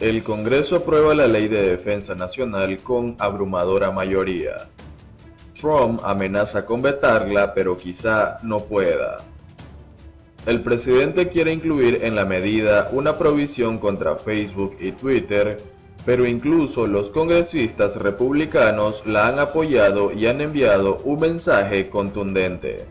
El Congreso aprueba la Ley de Defensa Nacional con abrumadora mayoría. Trump amenaza con vetarla, pero quizá no pueda. El presidente quiere incluir en la medida una provisión contra Facebook y Twitter, pero incluso los congresistas republicanos la han apoyado y han enviado un mensaje contundente.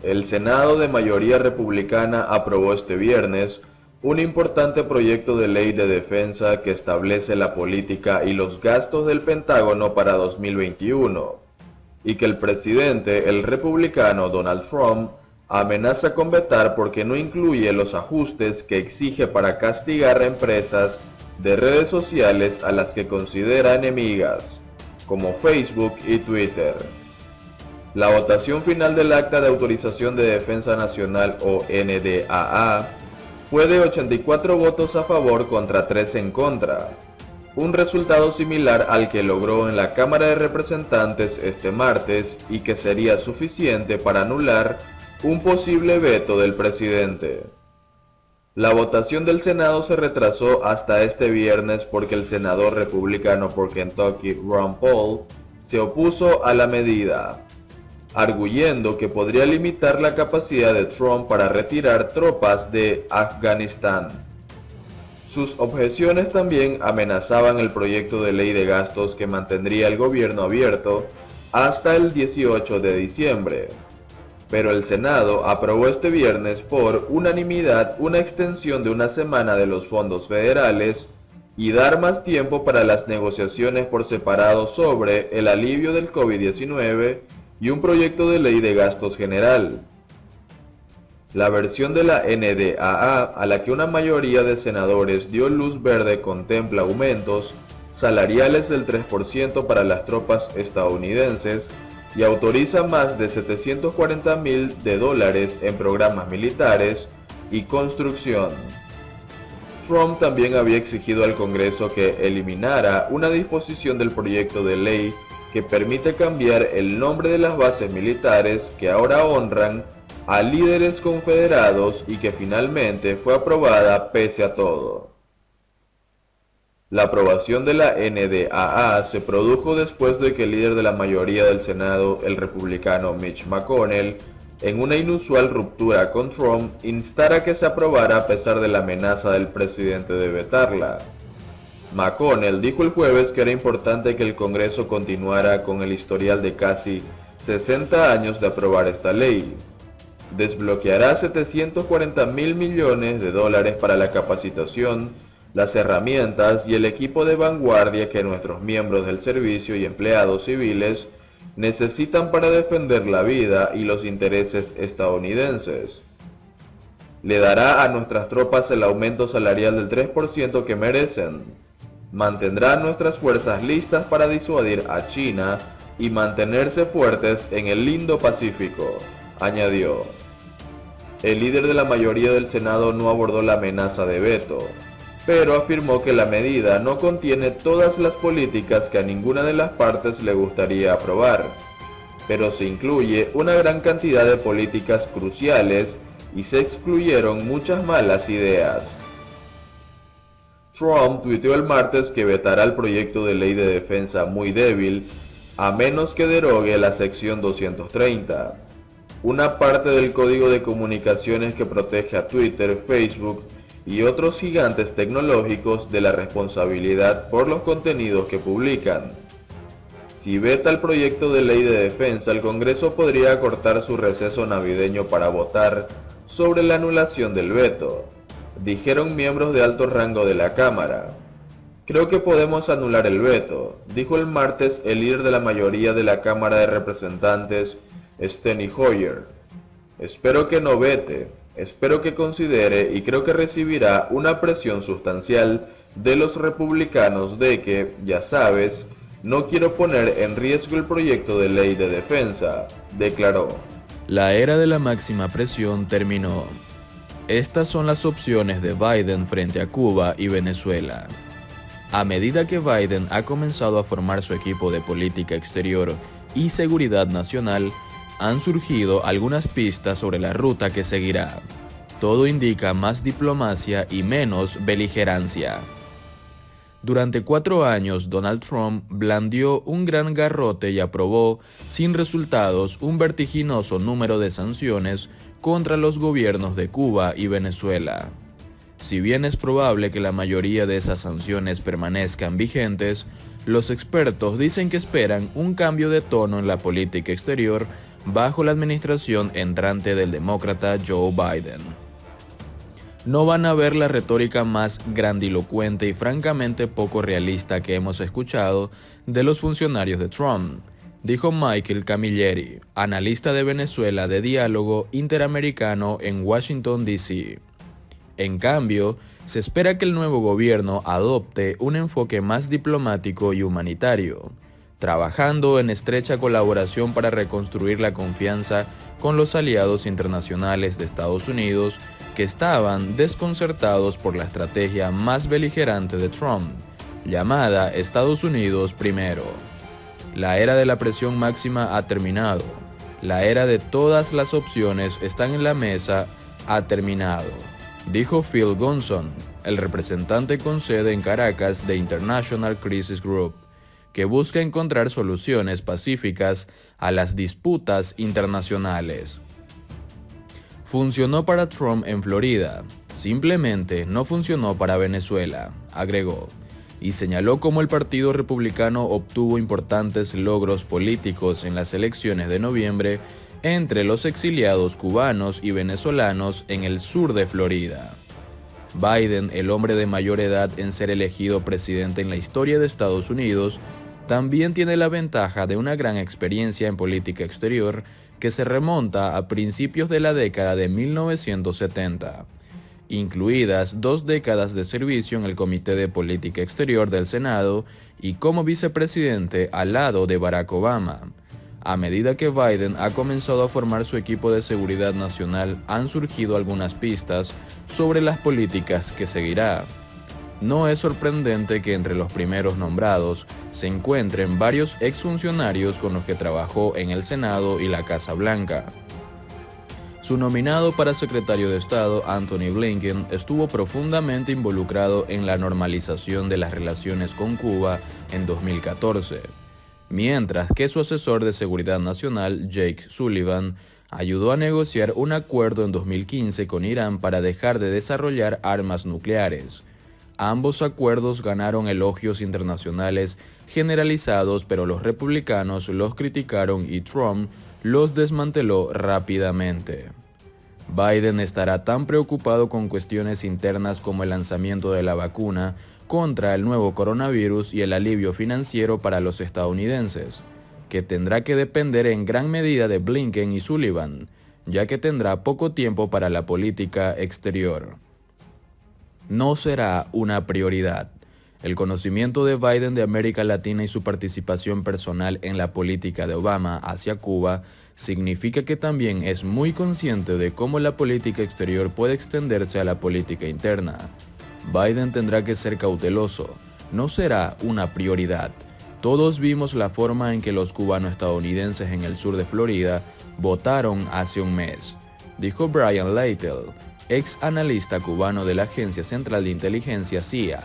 El Senado de mayoría republicana aprobó este viernes un importante proyecto de ley de defensa que establece la política y los gastos del Pentágono para 2021, y que el presidente, el republicano Donald Trump, amenaza con vetar porque no incluye los ajustes que exige para castigar a empresas de redes sociales a las que considera enemigas, como Facebook y Twitter. La votación final del Acta de Autorización de Defensa Nacional o NDAA fue de 84 votos a favor contra 3 en contra, un resultado similar al que logró en la Cámara de Representantes este martes y que sería suficiente para anular un posible veto del presidente. La votación del Senado se retrasó hasta este viernes porque el senador republicano por Kentucky Ron Paul se opuso a la medida, arguyendo que podría limitar la capacidad de Trump para retirar tropas de Afganistán. Sus objeciones también amenazaban el proyecto de ley de gastos que mantendría el gobierno abierto hasta el 18 de diciembre. Pero el Senado aprobó este viernes por unanimidad una extensión de una semana de los fondos federales y dar más tiempo para las negociaciones por separado sobre el alivio del COVID-19 y un proyecto de ley de gastos general. La versión de la NDAA, a la que una mayoría de senadores dio luz verde, contempla aumentos salariales del 3% para las tropas estadounidenses y autoriza más de $740,000 en programas militares y construcción. Trump también había exigido al Congreso que eliminara una disposición del proyecto de ley que permite cambiar el nombre de las bases militares que ahora honran a líderes confederados y que finalmente fue aprobada pese a todo. La aprobación de la NDAA se produjo después de que el líder de la mayoría del Senado, el republicano Mitch McConnell, en una inusual ruptura con Trump, instara que se aprobara a pesar de la amenaza del presidente de vetarla. McConnell dijo el jueves que era importante que el Congreso continuara con el historial de casi 60 años de aprobar esta ley. Desbloqueará $740,000 millones para la capacitación, las herramientas y el equipo de vanguardia que nuestros miembros del servicio y empleados civiles necesitan para defender la vida y los intereses estadounidenses. Le dará a nuestras tropas el aumento salarial del 3% que merecen. Mantendrá nuestras fuerzas listas para disuadir a China y mantenerse fuertes en el Indo-Pacífico, añadió. El líder de la mayoría del Senado no abordó la amenaza de veto, pero afirmó que la medida no contiene todas las políticas que a ninguna de las partes le gustaría aprobar, pero se incluye una gran cantidad de políticas cruciales y se excluyeron muchas malas ideas. Trump tuiteó el martes que vetará el proyecto de ley de defensa muy débil, a menos que derogue la sección 230, una parte del código de comunicaciones que protege a Twitter, Facebook y otros gigantes tecnológicos de la responsabilidad por los contenidos que publican. Si veta el proyecto de ley de defensa, el Congreso podría acortar su receso navideño para votar sobre la anulación del veto, dijeron miembros de alto rango de la Cámara. Creo que podemos anular el veto, dijo el martes el líder de la mayoría de la Cámara de Representantes, Steny Hoyer. Espero que no vete, espero que considere y creo que recibirá una presión sustancial de los republicanos de que, ya sabes, no quiero poner en riesgo el proyecto de ley de defensa, declaró. La era de la máxima presión terminó. Estas son las opciones de Biden frente a Cuba y Venezuela. A medida que Biden ha comenzado a formar su equipo de política exterior y seguridad nacional, han surgido algunas pistas sobre la ruta que seguirá. Todo indica más diplomacia y menos beligerancia. Durante 4 años, Donald Trump blandió un gran garrote y aprobó, sin resultados, un vertiginoso número de sanciones contra los gobiernos de Cuba y Venezuela. Si bien es probable que la mayoría de esas sanciones permanezcan vigentes, los expertos dicen que esperan un cambio de tono en la política exterior bajo la administración entrante del demócrata Joe Biden. No van a ver la retórica más grandilocuente y francamente poco realista que hemos escuchado de los funcionarios de Trump, dijo Michael Camilleri, analista de Venezuela de Diálogo Interamericano en Washington, D.C. En cambio, se espera que el nuevo gobierno adopte un enfoque más diplomático y humanitario, trabajando en estrecha colaboración para reconstruir la confianza con los aliados internacionales de Estados Unidos que estaban desconcertados por la estrategia más beligerante de Trump, llamada Estados Unidos primero. La era de la presión máxima ha terminado. La era de todas las opciones están en la mesa ha terminado, dijo Phil Gonson, el representante con sede en Caracas de International Crisis Group, que busca encontrar soluciones pacíficas a las disputas internacionales. Funcionó para Trump en Florida, simplemente no funcionó para Venezuela, agregó, y señaló cómo el Partido Republicano obtuvo importantes logros políticos en las elecciones de noviembre entre los exiliados cubanos y venezolanos en el sur de Florida. Biden, el hombre de mayor edad en ser elegido presidente en la historia de Estados Unidos, también tiene la ventaja de una gran experiencia en política exterior que se remonta a principios de la década de 1970, incluidas 2 décadas de servicio en el Comité de Política Exterior del Senado y como vicepresidente al lado de Barack Obama. A medida que Biden ha comenzado a formar su equipo de seguridad nacional, han surgido algunas pistas sobre las políticas que seguirá. No es sorprendente que entre los primeros nombrados se encuentren varios exfuncionarios con los que trabajó en el Senado y la Casa Blanca. Su nominado para secretario de Estado, Antony Blinken, estuvo profundamente involucrado en la normalización de las relaciones con Cuba en 2014, mientras que su asesor de seguridad nacional, Jake Sullivan, ayudó a negociar un acuerdo en 2015 con Irán para dejar de desarrollar armas nucleares. Ambos acuerdos ganaron elogios internacionales generalizados, pero los republicanos los criticaron y Trump los desmanteló rápidamente. Biden estará tan preocupado con cuestiones internas como el lanzamiento de la vacuna contra el nuevo coronavirus y el alivio financiero para los estadounidenses, que tendrá que depender en gran medida de Blinken y Sullivan, ya que tendrá poco tiempo para la política exterior. No será una prioridad. El conocimiento de Biden de América Latina y su participación personal en la política de Obama hacia Cuba significa que también es muy consciente de cómo la política exterior puede extenderse a la política interna. Biden tendrá que ser cauteloso. No será una prioridad. Todos vimos la forma en que los cubano-estadounidenses en el sur de Florida votaron hace un mes, dijo Brian Lytle, ex analista cubano de la Agencia Central de Inteligencia CIA.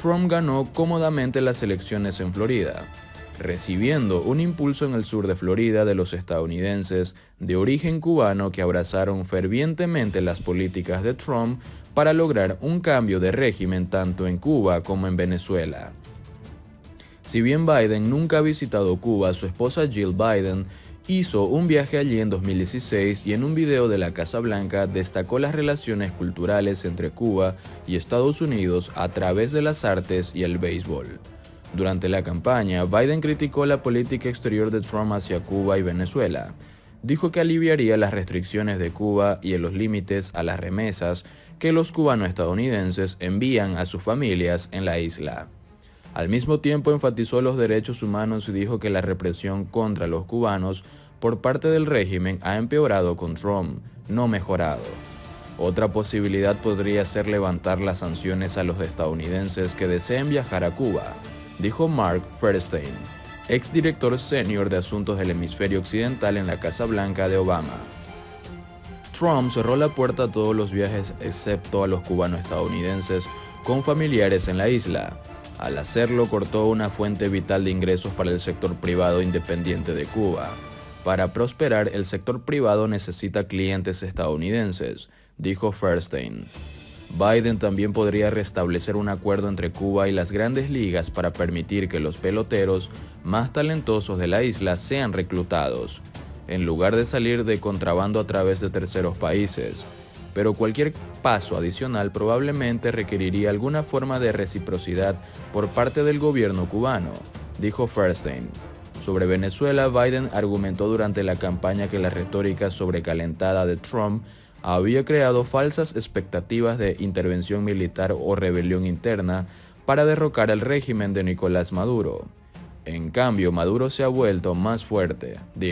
Trump ganó cómodamente las elecciones en Florida, recibiendo un impulso en el sur de Florida de los estadounidenses de origen cubano que abrazaron fervientemente las políticas de Trump para lograr un cambio de régimen tanto en Cuba como en Venezuela. Si bien Biden nunca ha visitado Cuba, su esposa Jill Biden hizo un viaje allí en 2016 y en un video de la Casa Blanca destacó las relaciones culturales entre Cuba y Estados Unidos a través de las artes y el béisbol. Durante la campaña, Biden criticó la política exterior de Trump hacia Cuba y Venezuela. Dijo que aliviaría las restricciones de Cuba y los límites a las remesas que los cubano-estadounidenses envían a sus familias en la isla. Al mismo tiempo enfatizó los derechos humanos y dijo que la represión contra los cubanos por parte del régimen ha empeorado con Trump, no mejorado. Otra posibilidad podría ser levantar las sanciones a los estadounidenses que deseen viajar a Cuba, dijo Mark Feuerstein, exdirector senior de Asuntos del Hemisferio Occidental en la Casa Blanca de Obama. Trump cerró la puerta a todos los viajes excepto a los cubano-estadounidenses con familiares en la isla. Al hacerlo, cortó una fuente vital de ingresos para el sector privado independiente de Cuba. Para prosperar, el sector privado necesita clientes estadounidenses, dijo Feinstein. Biden también podría restablecer un acuerdo entre Cuba y las grandes ligas para permitir que los peloteros más talentosos de la isla sean reclutados, en lugar de salir de contrabando a través de terceros países. Pero cualquier paso adicional probablemente requeriría alguna forma de reciprocidad por parte del gobierno cubano, dijo Feinstein. Sobre Venezuela, Biden argumentó durante la campaña que la retórica sobrecalentada de Trump había creado falsas expectativas de intervención militar o rebelión interna para derrocar al régimen de Nicolás Maduro. En cambio, Maduro se ha vuelto más fuerte, dijo.